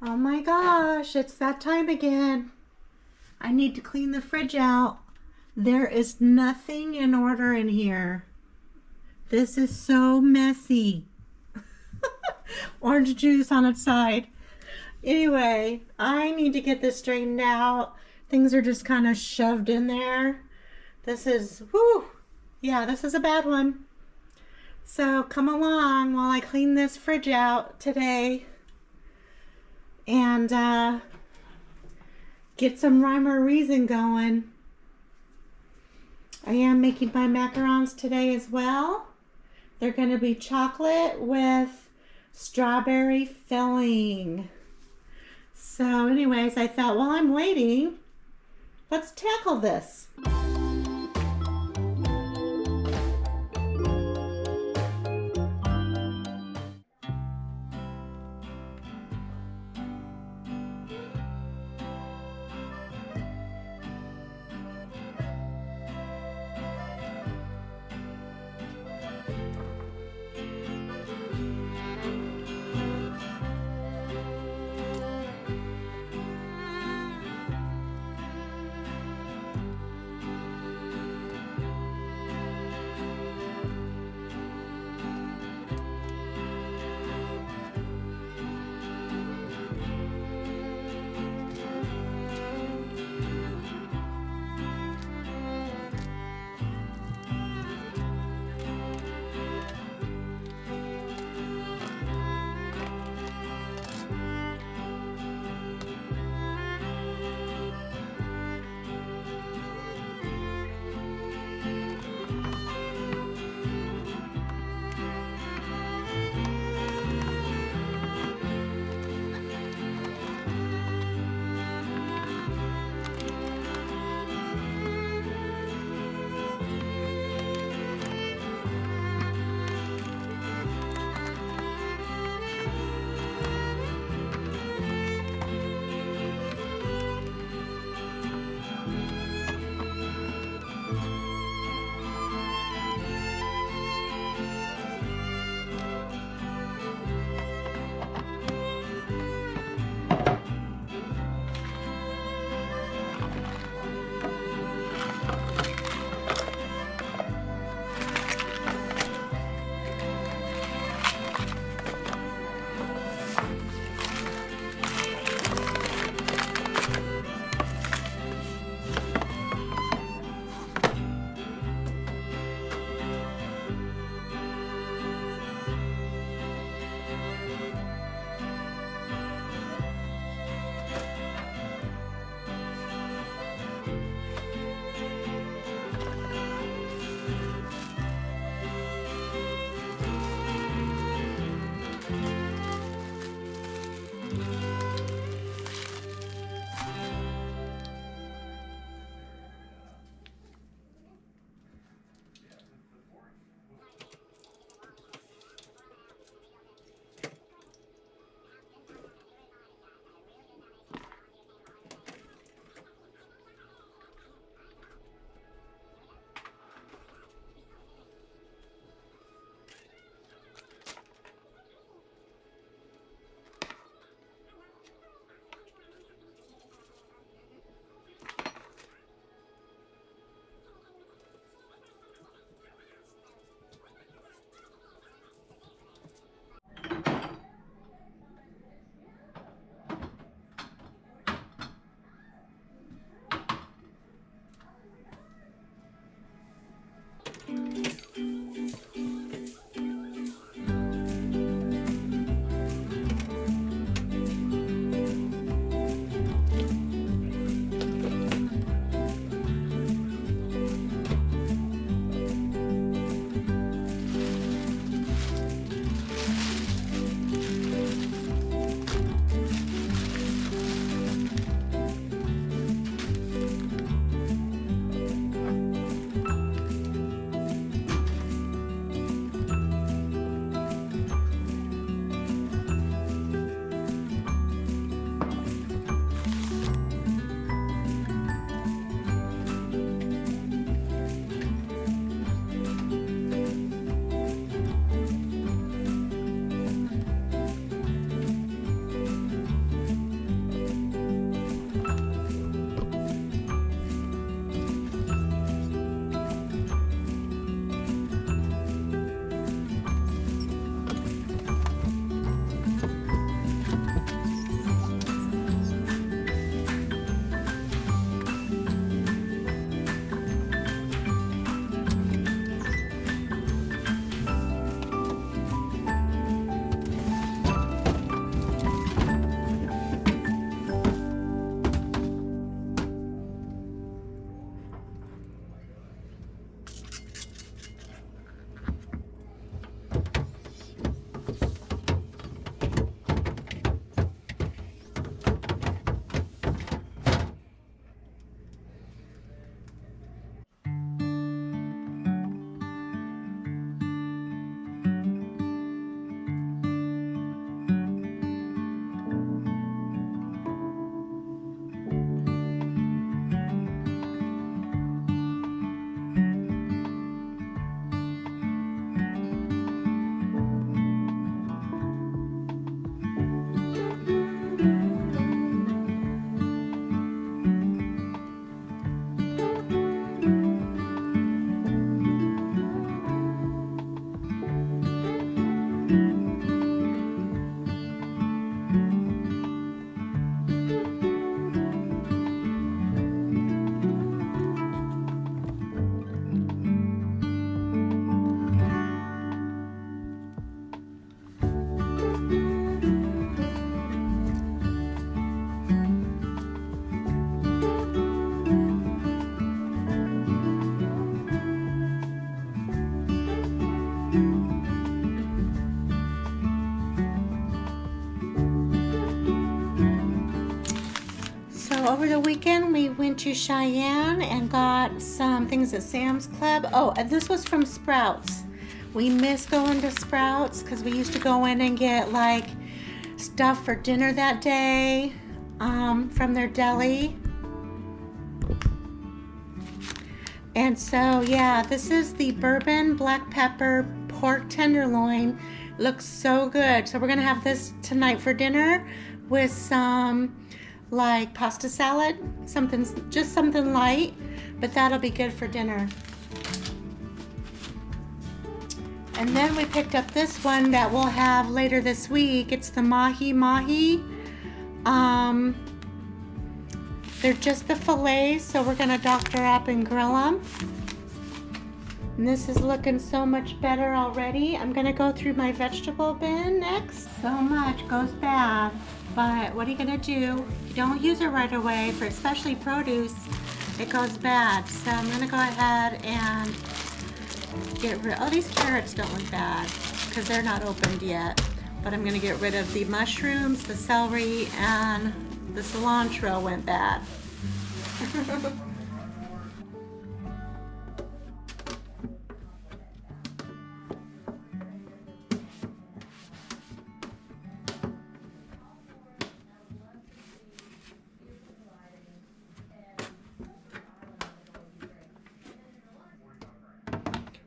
Oh my gosh, it's that time again. I need to clean the fridge out. There is nothing in order in here. This is so messy. Orange juice on its side. Anyway, I need to get this straightened out. Things are just kind of shoved in there. This is, whoo, yeah, this is a bad one. So come along while I clean this fridge out today and get some rhyme or reason going. I am making my macarons today as well. They're going to be chocolate with strawberry filling. So anyways, I thought while I'm waiting, let's tackle this. over the weekend we went to Cheyenne and got some things at Sam's Club. Oh, and this was from Sprouts. We miss going to Sprouts because we used to go in and get like stuff for dinner that day from their deli. And so yeah, this is the bourbon black pepper pork tenderloin. Looks so good. So we're gonna have this tonight for dinner with some like pasta salad, just something light, but that'll be good for dinner. And then we picked up this one that we'll have later this week. It's the mahi mahi. They're just the fillets, so we're gonna doctor up and grill them. And this is looking so much better already. I'm gonna go through my vegetable bin next. So much goes bad, but what are you gonna do? If you don't use it right away, for especially produce, it goes bad. So I'm gonna go ahead and get rid, oh, these carrots don't look bad because they're not opened yet. But I'm gonna get rid of the mushrooms, the celery, and the cilantro went bad.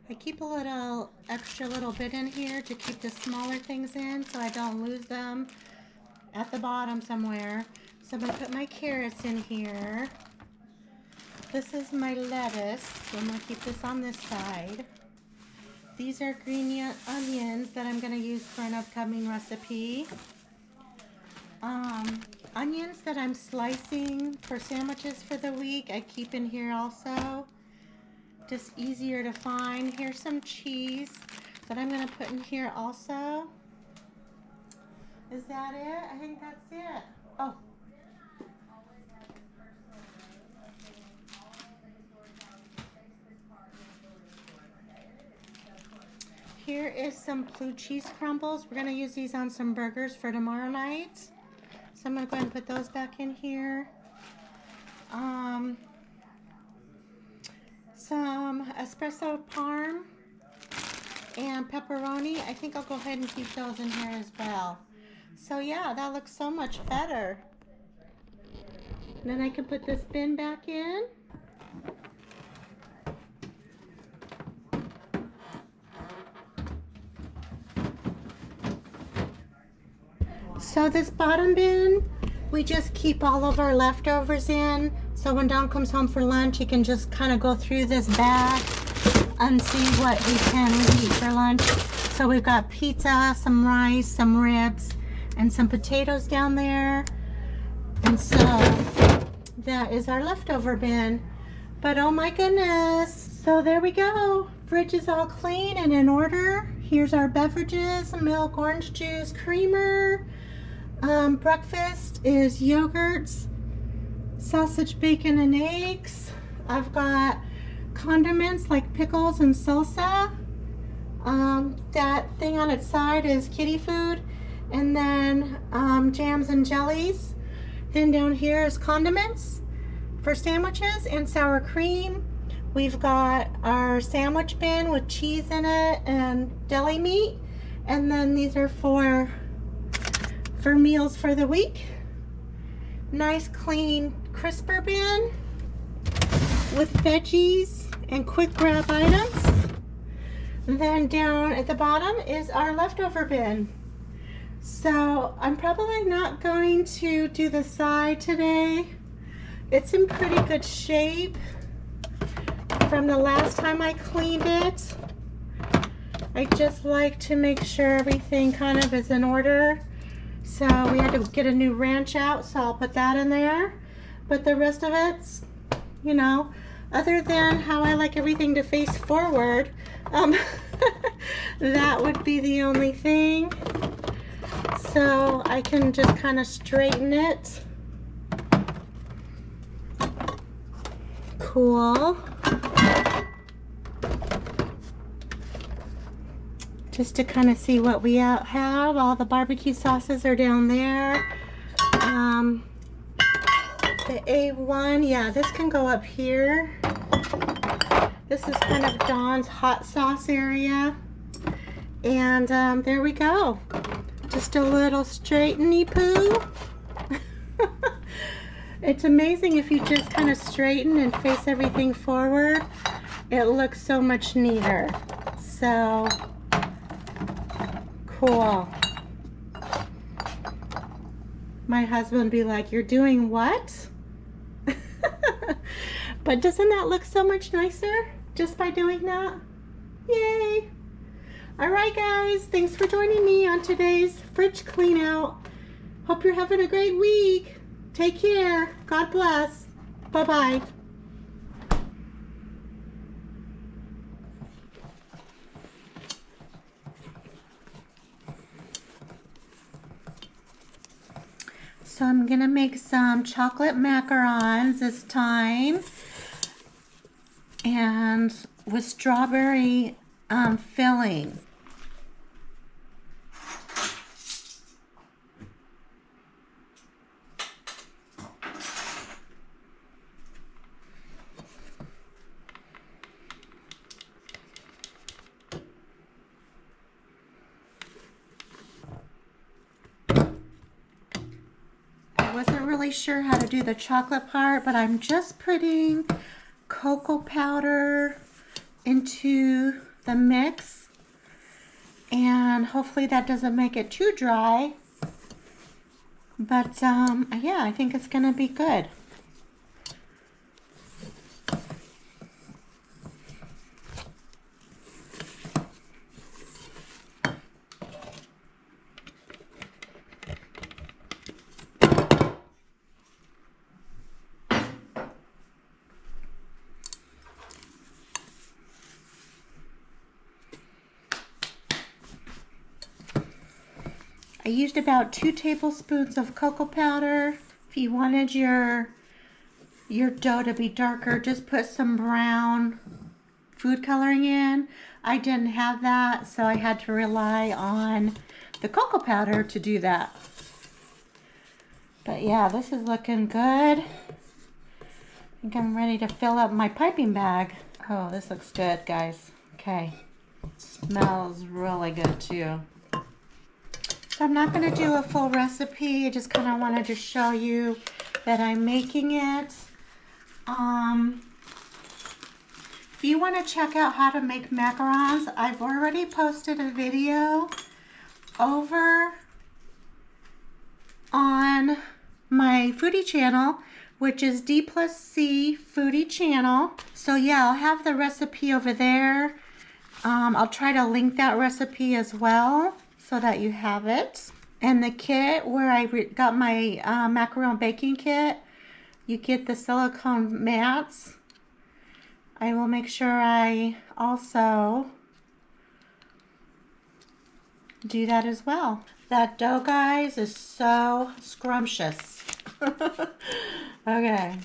I keep a little extra little bit in here to keep the smaller things in so I don't lose them at the bottom somewhere. So I'm going to put my carrots in here. This is my lettuce. So I'm going to keep this on this side. These are green onions that I'm going to use for an upcoming recipe. Onions that I'm slicing for sandwiches for the week, I keep in here also. Just easier to find. Here's some cheese that I'm going to put in here also. Is that it? I think that's it. Oh. Here is some blue cheese crumbles. We're going to use these on some burgers for tomorrow night. So I'm going to go ahead and put those back in here. Some espresso parm and pepperoni. I think I'll go ahead and keep those in here as well. So yeah, that looks so much better. And then I can put this bin back in. So this bottom bin, we just keep all of our leftovers in. So when Don comes home for lunch, he can just kind of go through this bag and see what he can eat for lunch. So we've got pizza, some rice, some ribs, and some potatoes down there. And so that is our leftover bin. But oh my goodness. So there we go. Fridge is all clean and in order. Here's our beverages, milk, orange juice, creamer. Breakfast is yogurts, sausage, bacon, and eggs. I've got condiments like pickles and salsa. That thing on its side is kitty food. And then jams and jellies. Then down here is condiments for sandwiches and sour cream. We've got our sandwich bin with cheese in it and deli meat. And then these are for meals for the week. Nice clean crisper bin with veggies and quick grab items. And then down at the bottom is our leftover bin. So I'm probably not going to do the side today. It's in pretty good shape from the last time I cleaned it. I just like to make sure everything kind of is in order. So we had to get a new wrench out, so I'll put that in there. But the rest of it's, you know, other than how I like everything to face forward, that would be the only thing. So I can just kind of straighten it. Cool. Just to kind of see what we have. All the barbecue sauces are down there. The A1, yeah, this can go up here. This is kind of Dawn's hot sauce area. And there we go. Just a little straighteny poo. It's amazing if you just kind of straighten and face everything forward. It looks so much neater. So cool. My husband would be like, "You're doing what?" But doesn't that look so much nicer just by doing that? Yay! Alright guys, thanks for joining me on today's fridge clean out. Hope you're having a great week. Take care. God bless. Bye-bye. So I'm gonna make some chocolate macarons this time, and with strawberry filling. I wasn't really sure how to do the chocolate part, but I'm just putting cocoa powder into the mix, and hopefully that doesn't make it too dry, but yeah, I think it's gonna be good. I used about 2 tablespoons of cocoa powder. If you wanted your dough to be darker, just put some brown food coloring in. I didn't have that, so I had to rely on the cocoa powder to do that. But yeah, this is looking good. I think I'm ready to fill up my piping bag. Oh, this looks good, guys. Okay. Smells really good too. So I'm not going to do a full recipe. I just kind of wanted to show you that I'm making it. If you want to check out how to make macarons, I've already posted a video over on my foodie channel, which is D+C foodie channel. So yeah, I'll have the recipe over there. I'll try to link that recipe as well, so that you have it. And the kit where I got my macaron baking kit, you get the silicone mats. I will make sure I also do that as well. That dough, guys, is so scrumptious. Okay.